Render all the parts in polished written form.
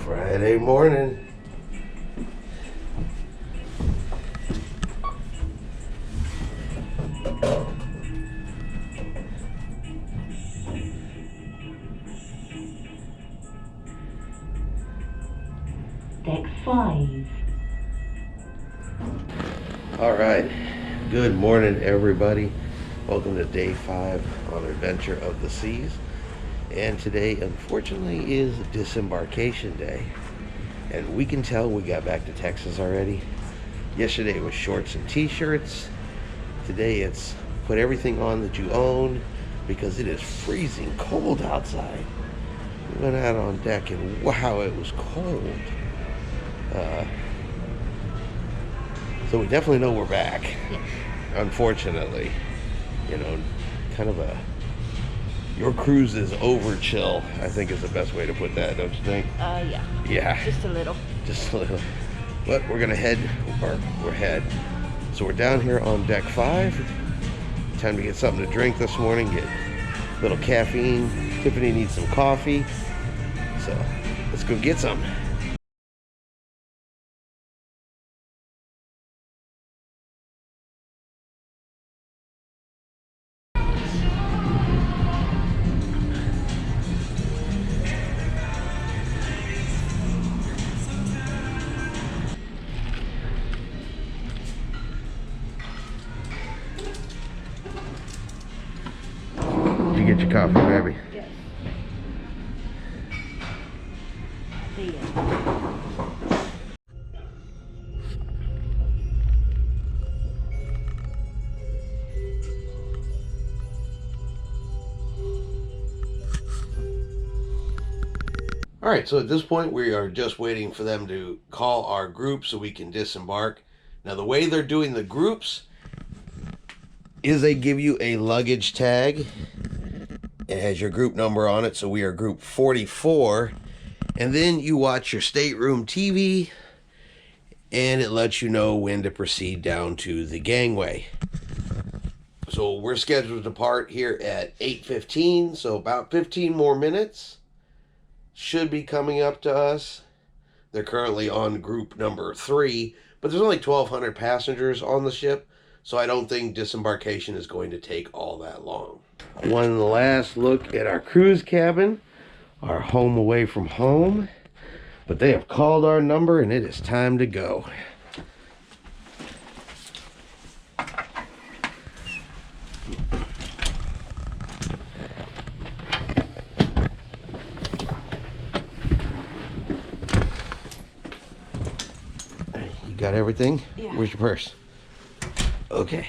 Friday morning. Deck 5. All right. Good morning, everybody. Welcome to day 5 on Adventure of the Seas. And today, unfortunately, is Disembarkation Day. And we can tell we got back to Texas already. Yesterday it was shorts and t-shirts. Today it's put everything on that you own because it is freezing cold outside. We went out on deck and wow, it was cold. So we definitely know we're back. Yes. Unfortunately, you know, kind of your cruise is over chill, I think is the best way to put that, don't you think? Yeah. Yeah. Just a little. Just a little. But we're gonna head, or we're head. So we're down here on deck 5. Time to get something to drink this morning, get a little caffeine. Tiffany needs some coffee. So let's go get some. Did you get your coffee, baby? Yes. See ya. All right, so at this point we are just waiting for them to call our group so we can disembark. Now the way they're doing the groups is they give you a luggage tag. It has your group number on it, so we are group 44. And then you watch your stateroom TV and it lets you know when to proceed down to the gangway. So we're scheduled to depart here at 8:15, so about 15 more minutes should be coming up to us. They're currently on group number 3, but there's only 1,200 passengers on the ship, so I don't think disembarkation is going to take all that long. One last look at our cruise cabin, our home away from home, but they have called our number and it is time to go. You got everything? Yeah. Where's your purse? Okay.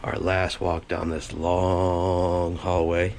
Our last walk down this long hallway.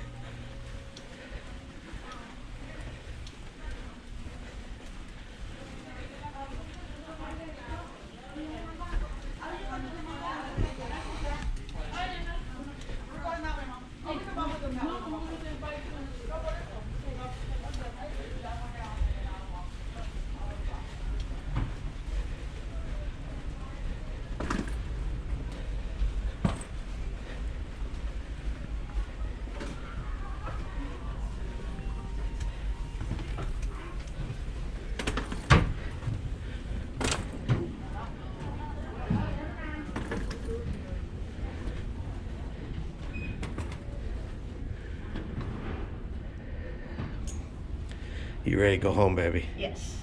You ready to go home, baby? Yes.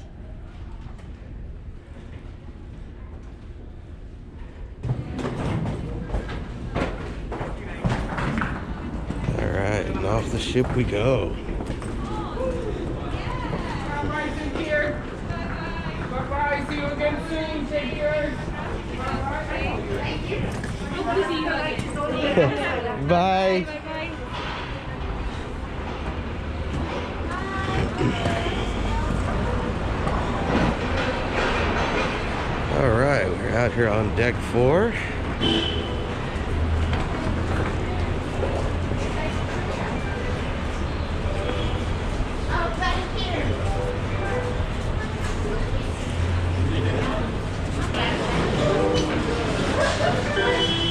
All right, and off the ship we go. Bye-bye. See you again soon. Take care. Bye. All right, we're out here on deck 4.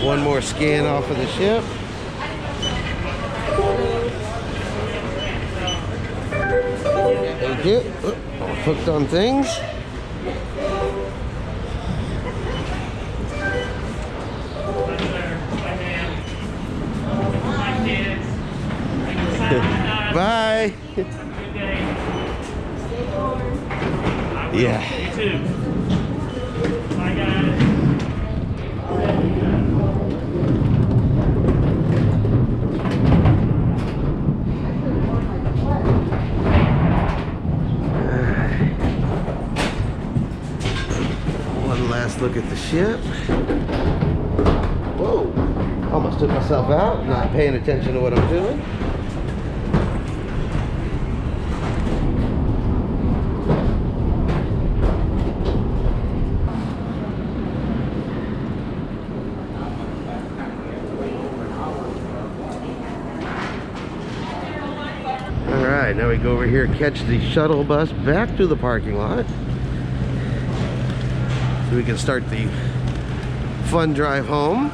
One more scan off of the ship. Yeah, hooked on things. Bye. Yeah. You too. Bye, guys. One last look at the ship. Whoa. Almost took myself out, not paying attention to what I'm doing. Alright, now we go over here, catch the shuttle bus back to the parking lot. So we can start the fun drive home.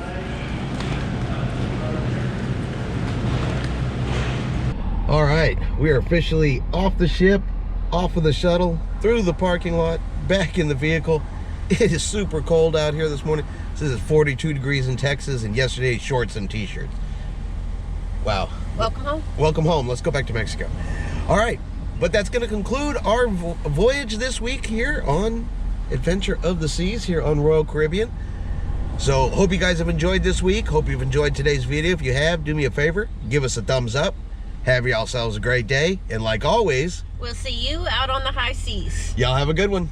Alright, we are officially off the ship, off of the shuttle, through the parking lot, back in the vehicle. It is super cold out here this morning. This is 42 degrees in Texas, and yesterday shorts and t-shirts. Wow. Welcome home. Welcome home. Let's go back to Mexico. All right, but that's going to conclude our voyage this week here on Adventure of the Seas here on Royal Caribbean. So hope you guys have enjoyed this week. Hope you've enjoyed today's video. If you have, do me a favor, give us a thumbs up. Have yourselves a great day, and like always, We'll see you out on the high seas. y'all have a good one.